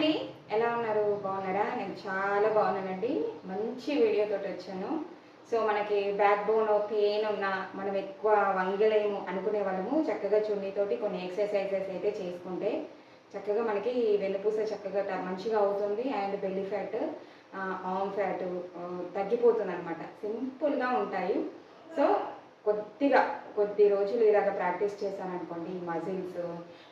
అండి, ఎలా ఉన్నారు? బాగున్నారా? నేను చాలా బాగున్నానండి. మంచి వీడియోతో వచ్చాను. సో మనకి బ్యాక్ బోన్ పెయిన్ ఉన్న, మనం ఎక్కువ వంగలేము అనుకునే వాళ్ళము చక్కగా చున్నీతోటి కొన్ని ఎక్సర్సైజెస్ అయితే చేసుకుంటే చక్కగా మనకి వెన్నుపూస చక్కగా మంచిగా అవుతుంది. And belly fat, arm fat తగ్గిపోతుంది అనమాట. సింపుల్గా ఉంటాయి. సో కొద్ది రోజులు ఇలాగ ప్రాక్టీస్ చేశాననుకోండి, ఈ మజిల్స్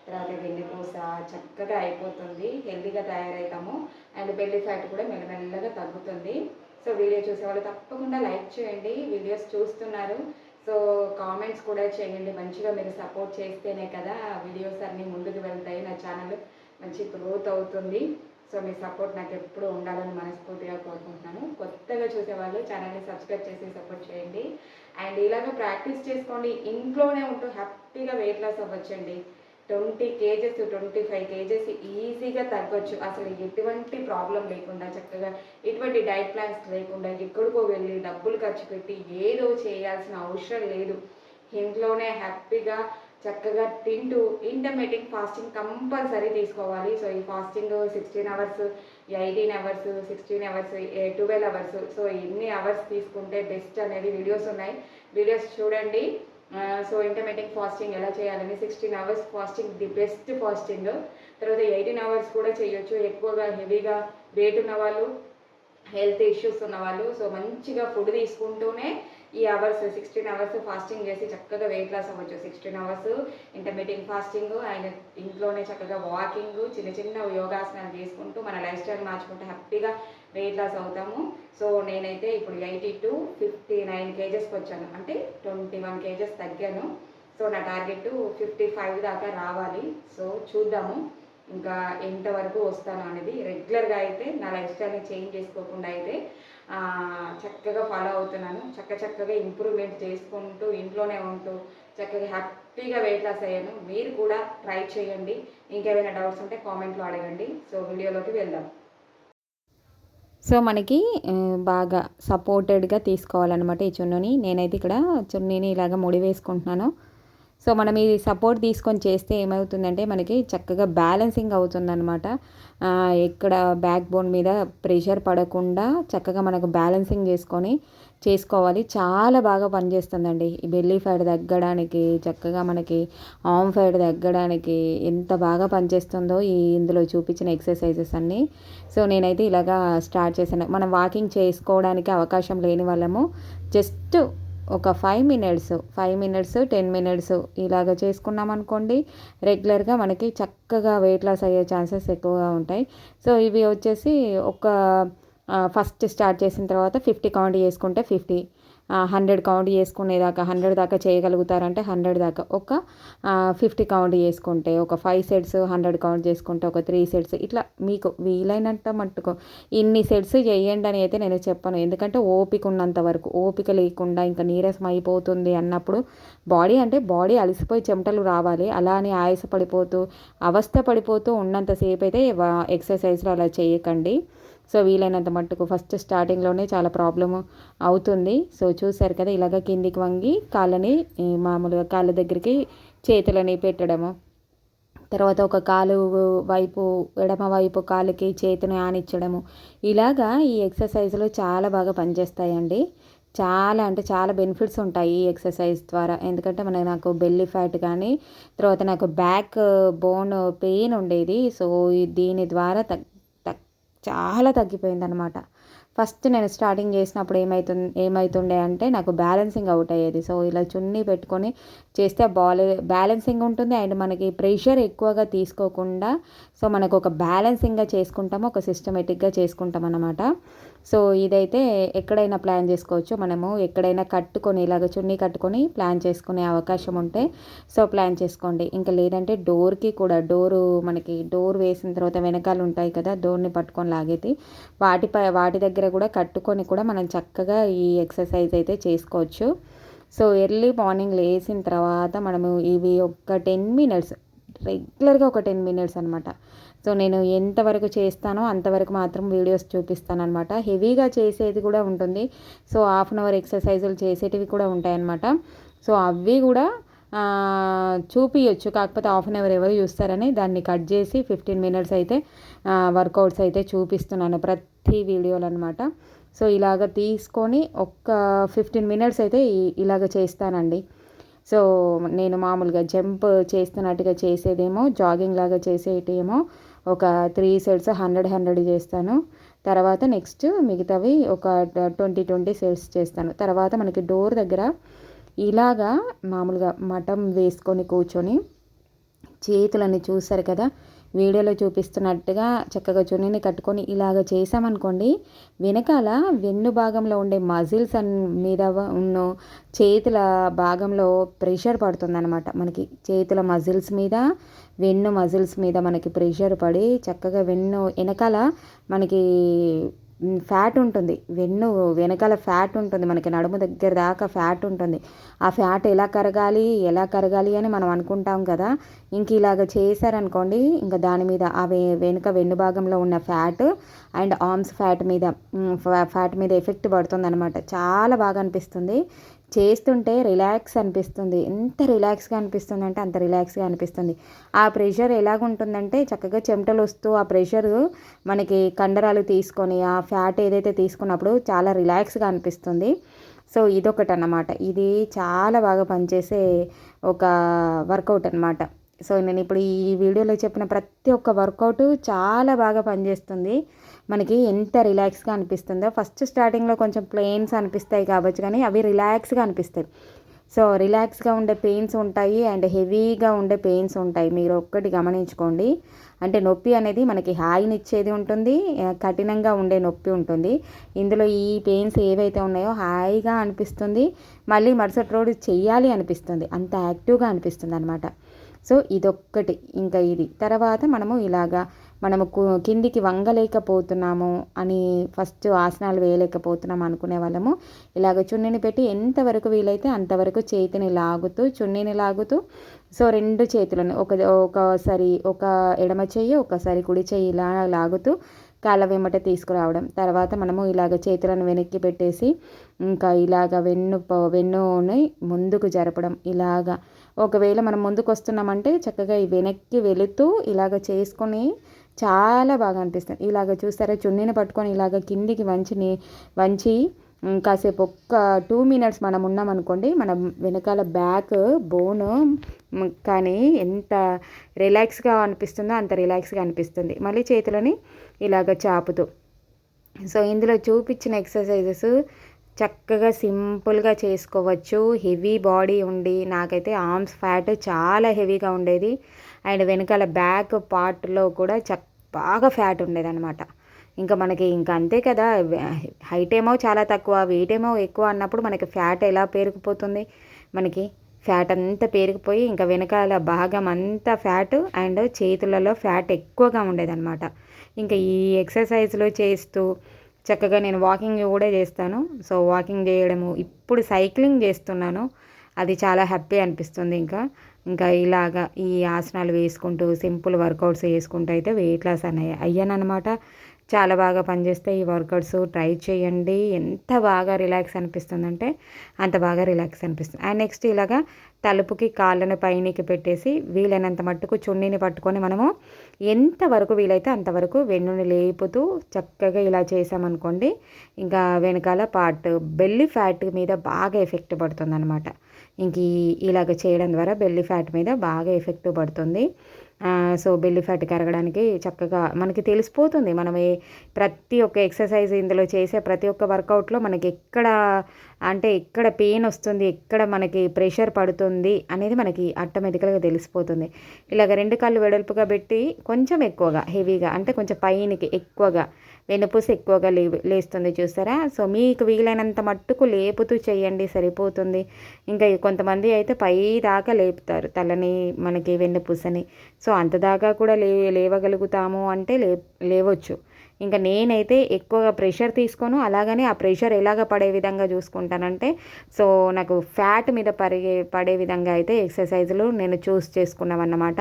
తర్వాత వెన్నుపూస చక్కగా అయిపోతుంది, హెల్తీగా తయారవుతాము. అండ్ బెల్లీ ఫ్యాట్ కూడా మెల్లమెల్లగా తగ్గుతుంది. సో వీడియో చూసేవాళ్ళు తప్పకుండా లైక్ చేయండి. వీడియోస్ చూస్తున్నారు, సో కామెంట్స్ కూడా చేయండి. మంచిగా మీరు సపోర్ట్ చేస్తేనే కదా వీడియోస్ అన్నీ ముందుకు వెళ్తాయి, నా ఛానల్ మంచి గ్రోత్ అవుతుంది. సో మీ సపోర్ట్ నాకు ఎప్పుడు ఉండాలని మనస్ఫూర్తిగా కోరుకుంటున్నాను. కొత్తగా చూసేవాళ్ళు ఛానల్ని సబ్స్క్రైబ్ చేసి సపోర్ట్ చేయండి. అండ్ ఇలాగ ప్రాక్టీస్ చేసుకోండి. ఇంట్లోనే ఉంటూ హ్యాపీగా వెయిట్ లాస్ అవ్వచ్చండి. 20 కేజెస్ 25 కేజెస్ ఈజీగా తగ్గొచ్చు. అసలు ఎటువంటి ప్రాబ్లం లేకుండా, చక్కగా ఎటువంటి డైట్ ప్లాన్స్ లేకుండా, ఎక్కడికో వెళ్ళి డబ్బులు ఖర్చు పెట్టి ఏదో చేయాల్సిన అవసరం లేదు. ఇంట్లోనే హ్యాపీగా చక్కగా తింటూ ఇంటర్మీడియట్ ఫాస్టింగ్ కంపల్సరీ తీసుకోవాలి. సో ఈ fasting 16 hours, 18 hours, 16 hours, 12 hours, so ఎన్ని అవర్స్ తీసుకుంటే బెస్ట్ అనేది వీడియోస్ ఉన్నాయి, వీడియోస్ చూడండి. సో ఇంటర్మీడియట్ ఫాస్టింగ్ ఎలా చేయాలని, 16 hours fasting the best fasting. తర్వాత 18 అవర్స్ కూడా చేయొచ్చు. ఎక్కువగా హెవీగా వెయిట్ ఉన్న వాళ్ళు, హెల్త్ ఇష్యూస్ ఉన్నవాళ్ళు, సో మంచిగా ఫుడ్ తీసుకుంటూనే ఈ అవర్స్ 16 అవర్స్ ఫాస్టింగ్ చేసి చక్కగా వెయిట్ లాస్ అవ్వచ్చు. 16 అవర్స్ ఇంటర్మీడియట్ ఫాస్టింగ్, ఆయన ఇంట్లోనే చక్కగా వాకింగ్, చిన్న చిన్న యోగాసనాలు చేసుకుంటూ మన లైఫ్ స్టైల్ మార్చుకుంటూ హ్యాపీగా వెయిట్ లాస్ అవుతాము. సో నేనైతే ఇప్పుడు 80 to 59 కేజెస్కి వచ్చాను, అంటే 21 కేజెస్ తగ్గాను. సో నా టార్గెట్ 55 దాకా రావాలి. సో చూద్దాము ఇంకా ఎంతవరకు వస్తాను అనేది. రెగ్యులర్గా అయితే నా లైఫ్ స్టైల్ని చేంజ్ చేసుకోకుండా అయితే చక్కగా ఫాలో అవుతున్నాను. చక్కగా ఇంప్రూవ్మెంట్ చేసుకుంటూ ఇంట్లోనే ఉంటూ చక్కగా హ్యాపీగా వెయిట్ లాస్ అయ్యాను. మీరు కూడా ట్రై చేయండి. ఇంకేమైనా డౌట్స్ ఉంటే కామెంట్లో అడగండి. సో వీడియోలోకి వెళ్దాం. సో మనకి బాగా సపోర్టెడ్గా తీసుకోవాలన్నమాట ఈ చున్నీని. నేనైతే ఇక్కడ చున్నీని ఇలాగ ముడి వేసుకుంటున్నాను. సో మనం ఇది సపోర్ట్ తీసుకొని చేస్తే ఏమవుతుందంటే మనకి చక్కగా బ్యాలెన్సింగ్ అవుతుందన్నమాట. ఎక్కడ బ్యాక్ బోన్ మీద ప్రెషర్ పడకుండా చక్కగా మనకు బ్యాలెన్సింగ్ చేసుకోవాలి. చాలా బాగా పనిచేస్తుందండి ఈ బెల్లీ ఫ్యాట్ తగ్గడానికి, చక్కగా మనకి ఆర్మ్ ఫ్యాట్ తగ్గడానికి ఎంత బాగా పనిచేస్తుందో ఈ ఇందులో చూపించిన ఎక్సర్సైజెస్ అన్నీ. సో నేనైతే ఇలాగా స్టార్ట్ చేశాను. మనం వాకింగ్ చేసుకోవడానికి అవకాశం లేని వాళ్ళము జస్ట్ ఒక 5 మినిట్స్ 10 మినిట్స్ ఇలాగ చేసుకున్నాం అనుకోండి, రెగ్యులర్గా మనకి చక్కగా వెయిట్ లాస్ అయ్యే ఛాన్సెస్ ఎక్కువగా ఉంటాయి. సో ఇవి వచ్చేసి ఫస్ట్ స్టార్ట్ చేసిన తర్వాత 50 కౌంట్ చేసుకుంటే 50, 100 కౌంట్ చేసుకునేదాకా 100 దాకా చేయగలుగుతారంటే 100 దాకా, ఒక 50 కౌంట్ చేసుకుంటే ఒక 5 సెట్స్, 100 కౌంట్ చేసుకుంటే ఒక 3 సెట్స్, ఇట్లా మీకు వీలైనంత మట్టుకు ఇన్ని సెట్స్ చేయండి అని అయితే నేను చెప్పను. ఎందుకంటే ఓపిక ఉన్నంత వరకు, ఓపిక లేకుండా ఇంకా నీరసం అయిపోతుంది అన్నప్పుడు బాడీ అలసిపోయి చెమటలు రావాలి. అలా అని ఆయాస పడిపోతూ అవస్థ పడిపోతూ ఉన్నంతసేపు అయితే ఎక్సర్సైజ్లు అలా చేయకండి. సో వీలైనంత మట్టుకు ఫస్ట్ స్టార్టింగ్లోనే చాలా ప్రాబ్లమ్ అవుతుంది. సో చూసారు కదా, ఇలాగ కిందికి వంగి మామూలుగా కాళ్ళ దగ్గరికి చేతులని పెట్టడము, తర్వాత ఒక కాలు వైపు ఎడమ వైపు కాలుకి చేతిని ఆనిచ్చడము, ఇలాగా ఈ ఎక్సర్సైజ్లు చాలా బాగా పనిచేస్తాయండి. చాలా అంటే చాలా బెనిఫిట్స్ ఉంటాయి ఈ ఎక్సర్సైజ్ ద్వారా. ఎందుకంటే నాకు బెల్లీ ఫ్యాట్ కానీ, తర్వాత నాకు బ్యాక్ బోన్ పెయిన్ ఉండేది. సో దీని ద్వారా చాలా తగ్గిపోయిందనమాట. ఫస్ట్ నేను స్టార్టింగ్ చేసినప్పుడు ఏమవుతుండే అంటే నాకు బ్యాలెన్సింగ్ అవుట్ అయ్యేది. సో ఇలా చున్నీ పెట్టుకొని చేస్తే బ్యాలెన్సింగ్ ఉంటుంది. అండ్ మనకి ప్రెషర్ ఎక్కువగా తీసుకోకుండా, సో మనకు ఒక బ్యాలెన్సింగ్గా చేసుకుంటాము, ఒక సిస్టమేటిక్గా చేసుకుంటాం అన్నమాట. సో ఇదైతే ఎక్కడైనా ప్లాన్ చేసుకోవచ్చు. మనము ఎక్కడైనా కట్టుకొని ఇలాగ చున్నీ కట్టుకొని ప్లాన్ చేసుకునే అవకాశం ఉంటే సో ప్లాన్ చేసుకోండి. ఇంకా లేదంటే డోరు మనకి డోర్ వేసిన తర్వాత వెనకాల ఉంటాయి కదా, డోర్ని పట్టుకొని లాగేది, వాటి దగ్గర కూడా కట్టుకొని కూడా మనం చక్కగా ఈ ఎక్సర్సైజ్ అయితే చేసుకోవచ్చు. సో ఎర్లీ మార్నింగ్ లేచిన తర్వాత మనము ఇవి ఒక 10 మినిట్స్, రెగ్యులర్గా ఒక 10 మినిట్స్ అనమాట. సో నేను ఎంతవరకు చేస్తానో అంతవరకు మాత్రం వీడియోస్ చూపిస్తాను అనమాట. హెవీగా చేసేది కూడా ఉంటుంది. సో హాఫ్ అన్ అవర్ ఎక్సర్సైజులు చేసేటివి కూడా ఉంటాయన్నమాట. సో అవి కూడా చూపించచ్చు, కాకపోతే హాఫ్ అన్ అవర్ ఎవరు చూస్తారని దాన్ని కట్ చేసి 15 మినిట్స్ అయితే వర్కౌట్స్ అయితే చూపిస్తున్నాను ప్రతి వీడియోలో అనమాట. సో ఇలాగ తీసుకొని ఒక్క 15 మినిట్స్ అయితే ఇలాగ చేస్తానండి. సో నేను మామూలుగా జంప్ చేస్తున్నట్టుగా చేసేదేమో, జాగింగ్ లాగా చేసేటేమో ఒక 3 సెట్స్ 100 చేస్తాను. తర్వాత నెక్స్ట్ మిగతావి ఒక 20 సెట్స్ చేస్తాను. తర్వాత మనకి డోర్ దగ్గర ఇలాగా మామూలుగా మఠం వేసుకొని కూర్చొని చేతులని చూస్తారు కదా వీడియోలో చూపిస్తున్నట్టుగా చక్కగా చున్నీని కట్టుకొని ఇలాగ చేసామనుకోండి, వెనకాల వెన్ను భాగంలో ఉండే మజిల్స్ మీద ఉన్న చేతుల భాగంలో ప్రెషర్ పడుతుందన్నమాట. మనకి చేతుల మజిల్స్ మీద, వెన్ను మజిల్స్ మీద మనకి ప్రెషర్ పడి చక్కగా వెన్ను వెనకాల మనకి ఫ్యాట్ ఉంటుంది, వెనకాల ఫ్యాట్ ఉంటుంది, మనకి నడుము దగ్గర దాకా ఫ్యాట్ ఉంటుంది. ఆ ఫ్యాట్ ఎలా కరగాలి అని మనం అనుకుంటాం కదా. ఇంక ఇలాగ చేశారనుకోండి, ఇంకా దాని మీద ఆ వెన్ను భాగంలో ఉన్న ఫ్యాట్ అండ్ ఆర్మ్స్ ఫ్యాట్ మీద ఎఫెక్ట్ పడుతుంది అనమాట. చాలా బాగా అనిపిస్తుంది చేస్తుంటే, రిలాక్స్ అనిపిస్తుంది. ఎంత రిలాక్స్గా అనిపిస్తుంది అంటే అంత రిలాక్స్గా అనిపిస్తుంది. ఆ ప్రెషర్ ఎలాగుంటుందంటే చక్కగా చెమటలు వస్తూ ఆ ప్రెషర్ మనకి కండరాలు తీసుకొని ఆ ఫ్యాట్ ఏదైతే తీసుకున్నప్పుడు చాలా రిలాక్స్గా అనిపిస్తుంది. సో ఇదొకటి అన్నమాట. ఇది చాలా బాగా పనిచేసే ఒక వర్కౌట్ అనమాట. సో నేను ఇప్పుడు ఈ వీడియోలో చెప్పిన ప్రతి ఒక్క వర్కౌట్ చాలా బాగా పనిచేస్తుంది. మనకి ఎంత రిలాక్స్గా అనిపిస్తుందో, ఫస్ట్ స్టార్టింగ్లో కొంచెం ప్లెయిన్స్ అనిపిస్తాయి కాబట్టి, కానీ అవి రిలాక్స్గా అనిపిస్తాయి. సో రిలాక్స్గా ఉండే పెయిన్స్ ఉంటాయి అండ్ హెవీగా ఉండే పెయిన్స్ ఉంటాయి. మీరు ఒక్కటి గమనించుకోండి. అంటే నొప్పి అనేది మనకి హాయినిచ్చేది ఉంటుంది, కఠినంగా ఉండే నొప్పి ఉంటుంది. ఇందులో ఈ పెయిన్స్ ఏవైతే ఉన్నాయో హాయిగా అనిపిస్తుంది, మళ్ళీ మరుసటి రోజు చెయ్యాలి అనిపిస్తుంది, అంత యాక్టివ్గా అనిపిస్తుంది అనమాట. సో ఇదొక్కటి. ఇంకా ఇది తర్వాత మనము కిందికి వంగలేకపోతున్నాము అని, ఫస్ట్ ఆసనాలు వేయలేకపోతున్నాము అనుకునే వాళ్ళము ఇలాగ చున్నీని పెట్టి ఎంతవరకు వీలైతే అంతవరకు చేతిని లాగుతూ, చున్నీని లాగుతూ, సో 2 చేతులను ఒకసారి ఒక ఎడమ చెయ్యి ఒకసారి కుడి చెయ్యి ఇలా లాగుతూ కాళ్ళ వెంబట తీసుకురావడం. తర్వాత మనము ఇలాగ చేతులను వెనక్కి పెట్టేసి ఇంకా ఇలాగ వెన్నుని ముందుకు జరపడం. ఇలాగా ఒకవేళ మనం ముందుకు వస్తున్నామంటే చక్కగా ఈ వెనక్కి వెళుతూ ఇలాగ చేసుకొని చాలా బాగా అనిపిస్తుంది. ఇలాగ చూస్తారా, చున్నీని పట్టుకొని ఇలాగ కిందికి వంచి కాసేపు ఒక్క 2 మినిట్స్ మనం ఉన్నామనుకోండి, మన వెనకాల బ్యాక్ బోన్ కానీ ఎంత రిలాక్స్గా అనిపిస్తుందో అంత రిలాక్స్గా అనిపిస్తుంది. మళ్ళీ చేతులని ఇలాగ చాపుతూ. సో ఇందులో చూపించిన ఎక్సర్సైజెస్ చక్కగా సింపుల్గా చేసుకోవచ్చు. హెవీ బాడీ ఉండి, నాకైతే ఆర్మ్స్ ఫ్యాట్ చాలా హెవీగా ఉండేది అండ్ వెనకాల బ్యాక్ పార్ట్లో కూడా బాగా ఫ్యాట్ ఉండేదన్నమాట. ఇంకా మనకి ఇంకా అంతే కదా, హైట్ ఏమో చాలా తక్కువ, వెయిట్ ఏమో ఎక్కువ అన్నప్పుడు మనకి ఫ్యాట్ ఎలా పేరుకుపోతుంది, మనకి ఫ్యాట్ అంతా పేరుకుపోయి ఇంకా వెనకాల భాగం అంతా ఫ్యాట్ అండ్ చేతులలో ఫ్యాట్ ఎక్కువగా ఉండేదన్నమాట. ఇంకా ఈ ఎక్సర్సైజ్లో చేస్తూ చక్కగా నేను వాకింగ్ కూడా చేస్తాను. సో వాకింగ్ చేయడము, ఇప్పుడు సైక్లింగ్ చేస్తున్నాను, అది చాలా హ్యాపీ అనిపిస్తుంది. ఇంకా ఇలాగా ఈ ఆసనాలు వేసుకుంటూ సింపుల్ వర్కౌట్స్ వేసుకుంటూ అయితే వెయిట్ లాస్ అయ్యానమాట. చాలా బాగా పనిచేస్తాయి ఈ వర్కౌట్స్, ట్రై చేయండి. ఎంత బాగా రిలాక్స్ అనిపిస్తుందంటే అంత బాగా రిలాక్స్ అనిపిస్తుంది. అండ్ నెక్స్ట్ ఇలాగా తలుపుకి కాళ్ళను పైనకి పెట్టేసి వీలైనంత మట్టుకు చున్నీని పట్టుకొని మనము ఎంతవరకు వీలైతే అంతవరకు వెన్నుని లేపుతూ చక్కగా ఇలా చేసామనుకోండి, ఇంకా వెనకాల బెల్లి ఫ్యాట్ మీద బాగా ఎఫెక్ట్ పడుతుంది అనమాట. ఇలాగ చేయడం ద్వారా బెల్లి ఫ్యాట్ మీద బాగా ఎఫెక్ట్ పడుతుంది. సో బెల్లి ఫ్యాట్ కరగడానికి చక్కగా మనకి తెలిసిపోతుంది. మనం ప్రతి ఒక్క ఎక్సర్సైజ్ ఇందులో చేసే ప్రతి ఒక్క వర్కౌట్లో మనకి ఎక్కడ పెయిన్ వస్తుంది, ఎక్కడ మనకి ప్రెషర్ పడుతుంది అనేది మనకి ఆటోమేటికల్గా తెలిసిపోతుంది. ఇలాగ 2 కాళ్ళు వెడల్పుగా పెట్టి కొంచెం ఎక్కువగా హెవీగా, అంటే కొంచెం పైనకి ఎక్కువగా వెన్నుపూస ఎక్కువగా లేస్తుంది చూసారా. సో మీకు వీలైనంత మట్టుకు లేపుతూ చేయండి, సరిపోతుంది. ఇంకా కొంతమంది అయితే పై దాకా లేపుతారు తలని, మనకి వెన్నుపూసని. సో అంత దాకా కూడా లేవగలుగుతాము అంటే లేవచ్చు. ఇంకా నేనైతే ఎక్కువగా ప్రెషర్ తీసుకోను, అలాగని ఆ ప్రెషర్ ఎలాగ పడే విధంగా చూసుకుంటానంటే, సో నాకు ఫ్యాట్ మీద పడే విధంగా అయితే ఎక్సర్సైజులు నేను చేసుకున్నామన్నమాట.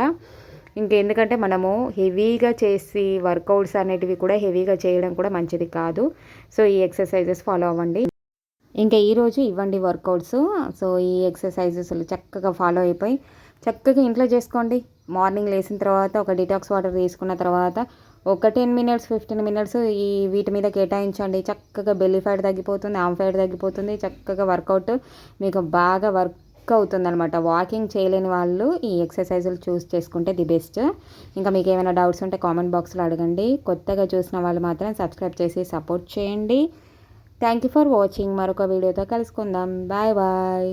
ఎందుకంటే మనము హెవీగా చేసి వర్కౌట్స్ అనేటివి కూడా హెవీగా చేయడం కూడా మంచిది కాదు. సో ఈ ఎక్సర్సైజెస్ ఫాలో అవ్వండి. ఇంకా ఈరోజు ఇవ్వండి వర్కౌట్స్. సో ఈ ఎక్సర్సైజెస్లు చక్కగా ఫాలో అయిపోయి చక్కగా ఇంట్లో చేసుకోండి. మార్నింగ్ లేచిన తర్వాత ఒక డిటాక్స్ వాటర్ తీసుకున్న తర్వాత ఒక 10 మినిట్స్ 15 మినిట్స్ వీటి మీద కేటాయించండి. చక్కగా బెల్లీ ఫ్యాట్ తగ్గిపోతుంది, ఆమ్ ఫ్యాట్ తగ్గిపోతుంది. చక్కగా వర్కౌట్ మీకు బాగా వర్క్ అవుతుందన్నమాట. వాకింగ్ చేయలేని వాళ్ళు ఈ ఎక్సర్సైజులు చూస్ చేసుకుంటే ది బెస్ట్. ఇంకా మీకు ఏమైనా డౌట్స్ ఉంటే కామెంట్ బాక్స్లో అడగండి. కొత్తగా చూసిన వాళ్ళు మాత్రం సబ్స్క్రైబ్ చేసి సపోర్ట్ చేయండి. Thank you for watching. మరొక వీడియోతో కలుసుకుందాం. Bye bye.